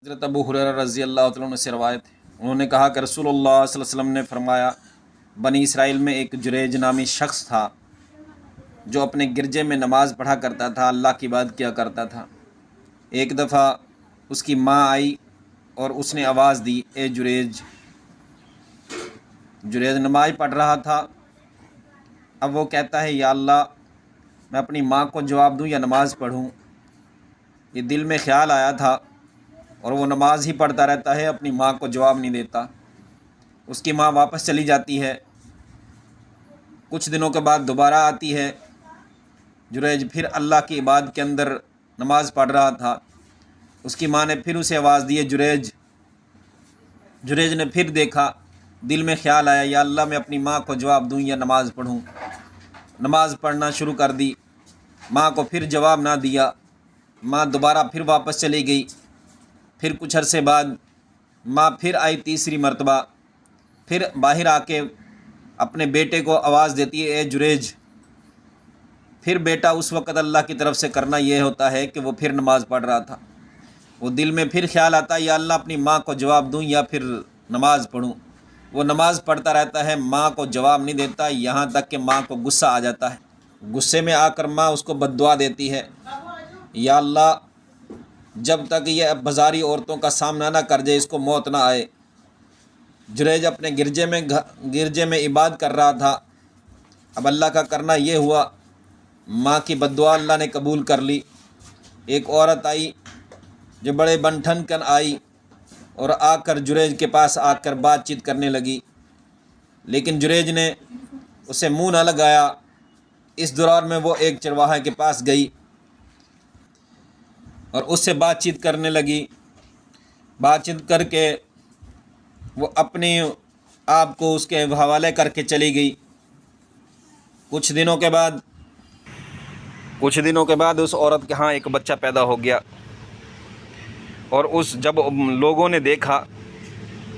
حضرت ابو ہریرہ رضی اللہ تعالیٰ عنہ سے روایت ہے، انہوں نے کہا کہ رسول اللہ صلی اللہ علیہ وسلم نے فرمایا، بنی اسرائیل میں ایک جریج نامی شخص تھا جو اپنے گرجے میں نماز پڑھا کرتا تھا، اللہ کی عبادت کیا کرتا تھا۔ ایک دفعہ اس کی ماں آئی اور اس نے آواز دی، اے جریج۔ جریج نماز پڑھ رہا تھا۔ اب وہ کہتا ہے، یا اللہ، میں اپنی ماں کو جواب دوں یا نماز پڑھوں؟ یہ دل میں خیال آیا تھا اور وہ نماز ہی پڑھتا رہتا ہے، اپنی ماں کو جواب نہیں دیتا۔ اس کی ماں واپس چلی جاتی ہے۔ کچھ دنوں کے بعد دوبارہ آتی ہے۔ جریج پھر اللہ کی عبادت کے اندر نماز پڑھ رہا تھا۔ اس کی ماں نے پھر اسے آواز دی، جریج۔ جریج نے پھر دیکھا، دل میں خیال آیا، یا اللہ، میں اپنی ماں کو جواب دوں یا نماز پڑھوں؟ نماز پڑھنا شروع کر دی۔ ماں کو پھر جواب نہ دیا۔ ماں دوبارہ پھر واپس چلی گئی۔ پھر کچھ عرصے بعد ماں پھر آئی تیسری مرتبہ، پھر باہر آ کے اپنے بیٹے کو آواز دیتی ہے، اے جریج۔ پھر بیٹا اس وقت اللہ کی طرف سے کرنا یہ ہوتا ہے کہ وہ پھر نماز پڑھ رہا تھا۔ وہ دل میں پھر خیال آتا ہے، یا اللہ، اپنی ماں کو جواب دوں یا پھر نماز پڑھوں؟ وہ نماز پڑھتا رہتا ہے، ماں کو جواب نہیں دیتا، یہاں تک کہ ماں کو غصہ آ جاتا ہے۔ غصے میں آ کر ماں اس کو بد دعا دیتی ہے، یا اللہ، جب تک یہ بازاری عورتوں کا سامنا نہ کر جائے، اس کو موت نہ آئے۔ جریج اپنے گرجے میں عبادت کر رہا تھا۔ اب اللہ کا کرنا یہ ہوا، ماں کی بد دعا اللہ نے قبول کر لی۔ ایک عورت آئی جو بڑے بن ٹھن کر آئی اور آ کر جریج کے پاس آ کر بات چیت کرنے لگی، لیکن جریج نے اسے منہ نہ لگایا۔ اس دوران میں وہ ایک چرواہے کے پاس گئی اور اس سے بات چیت کرنے لگی۔ بات چیت کر کے وہ اپنے آپ کو اس کے حوالے کر کے چلی گئی۔ کچھ دنوں کے بعد اس عورت کے ہاں ایک بچہ پیدا ہو گیا، اور جب لوگوں نے دیکھا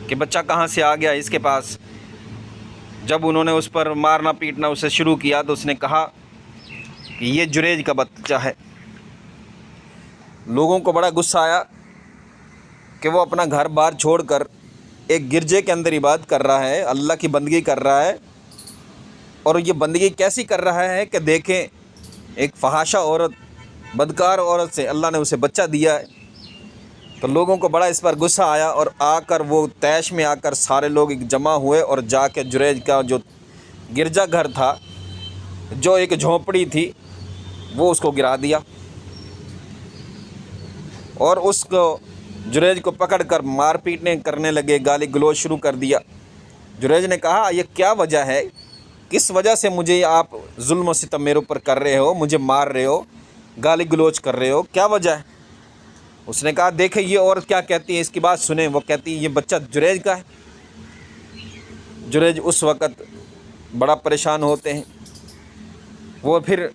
کہ بچہ کہاں سے آ گیا اس کے پاس، جب انہوں نے اس پر مارنا پیٹنا اسے شروع کیا تو اس نے کہا کہ یہ جریج کا بچہ ہے۔ لوگوں کو بڑا غصہ آیا کہ وہ اپنا گھر بار چھوڑ کر ایک گرجے کے اندر عبادت کر رہا ہے، اللہ کی بندگی کر رہا ہے، اور یہ بندگی کیسی کر رہا ہے کہ دیکھیں، ایک فحاشہ عورت، بدکار عورت سے اللہ نے اسے بچہ دیا ہے۔ تو لوگوں کو بڑا اس پر غصہ آیا، اور آ کر وہ طیش میں آ کر سارے لوگ جمع ہوئے اور جا کے جریج کا جو گرجا گھر تھا، جو ایک جھونپڑی تھی، وہ اس کو گرا دیا، اور اس کو جریج کو پکڑ کر مار پیٹنے کرنے لگے، گالی گلوچ شروع کر دیا۔ جریج نے کہا، یہ کیا وجہ ہے؟ کس وجہ سے مجھے آپ ظلم و ستم میرے اوپر کر رہے ہو، مجھے مار رہے ہو، گالی گلوچ کر رہے ہو، کیا وجہ ہے؟ اس نے کہا، دیکھیں یہ عورت کیا کہتی ہے، اس کی بات سنیں۔ وہ کہتی ہے، یہ بچہ جریج کا ہے۔ جریج اس وقت بڑا پریشان ہوتے ہیں۔ وہ پھر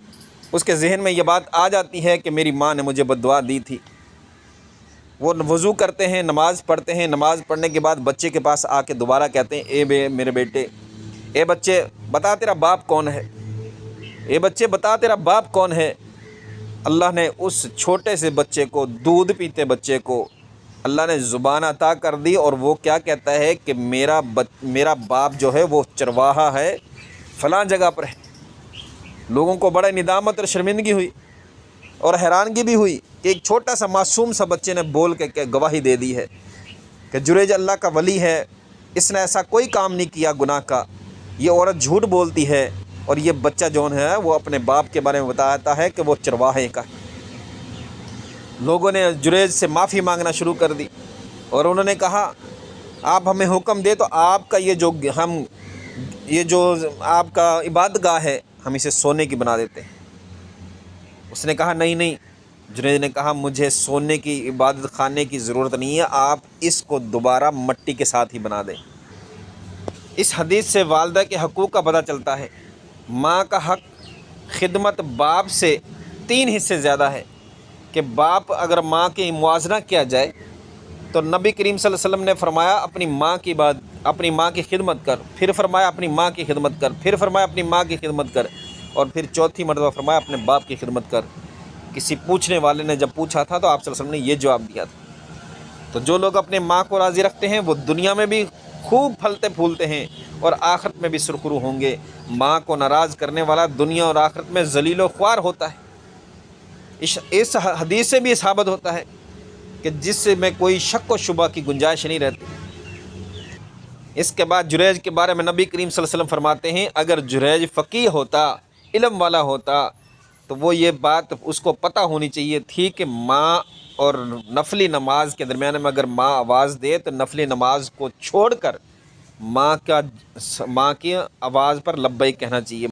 اس کے ذہن میں یہ بات آ جاتی ہے کہ میری ماں نے مجھے بد دعا دی تھی۔ وہ وضو کرتے ہیں، نماز پڑھتے ہیں۔ نماز پڑھنے کے بعد بچے کے پاس آ کے دوبارہ کہتے ہیں، میرے بیٹے، اے بچے، بتا تیرا باپ کون ہے؟ اے بچے، بتا تیرا باپ کون ہے؟ اللہ نے اس چھوٹے سے بچے کو، دودھ پیتے بچے کو، اللہ نے زبان عطا کر دی، اور وہ کیا کہتا ہے کہ میرا باپ جو ہے وہ چرواہا ہے، فلاں جگہ پر ہے۔ لوگوں کو بڑے ندامت اور شرمندگی ہوئی اور حیرانگی بھی ہوئی کہ ایک چھوٹا سا معصوم سا بچے نے بول کے گواہی دے دی ہے کہ جریج اللہ کا ولی ہے، اس نے ایسا کوئی کام نہیں کیا گناہ کا۔ یہ عورت جھوٹ بولتی ہے، اور یہ بچہ جو ہے وہ اپنے باپ کے بارے میں بتاتا ہے کہ وہ چرواہے کا ہے۔ لوگوں نے جریج سے معافی مانگنا شروع کر دی، اور انہوں نے کہا، آپ ہمیں حکم دے تو آپ کا یہ جو آپ کا عبادت گاہ ہے، ہم اسے سونے کی بنا دیتے ہیں۔ اس نے کہا، نہیں۔ جریج نے کہا، مجھے سونے کی عبادت خانے کی ضرورت نہیں ہے، آپ اس کو دوبارہ مٹی کے ساتھ ہی بنا دیں۔ اس حدیث سے والدہ کے حقوق کا پتہ چلتا ہے۔ ماں کا حق خدمت باپ سے 3 حصے زیادہ ہے، کہ باپ اگر ماں کی موازنہ کیا جائے تو نبی کریم صلی اللہ علیہ وسلم نے فرمایا، اپنی ماں کی خدمت کر، پھر فرمایا اپنی ماں کی خدمت کر، پھر فرمایا اپنی ماں کی خدمت کر، اور پھر چوتھی مرتبہ فرمایا اپنے باپ کی خدمت کر۔ کسی پوچھنے والے نے جب پوچھا تھا تو آپ صلی اللہ علیہ وسلم نے یہ جواب دیا تھا۔ تو جو لوگ اپنے ماں کو راضی رکھتے ہیں وہ دنیا میں بھی خوب پھلتے پھولتے ہیں اور آخرت میں بھی سرخرو ہوں گے۔ ماں کو ناراض کرنے والا دنیا اور آخرت میں ذلیل و خوار ہوتا ہے۔ اس حدیث سے بھی ثابت ہوتا ہے کہ جس میں کوئی شک و شبہ کی گنجائش نہیں رہتی۔ اس کے بعد جریج کے بارے میں نبی کریم صلی اللہ علیہ وسلم فرماتے ہیں اگر جریج فقیہ ہوتا، علم والا ہوتا، تو وہ یہ بات اس کو پتہ ہونی چاہیے تھی کہ ماں اور نفلی نماز کے درمیان میں اگر ماں آواز دے تو نفلی نماز کو چھوڑ کر ماں کی آواز پر لبیک کہنا چاہیے۔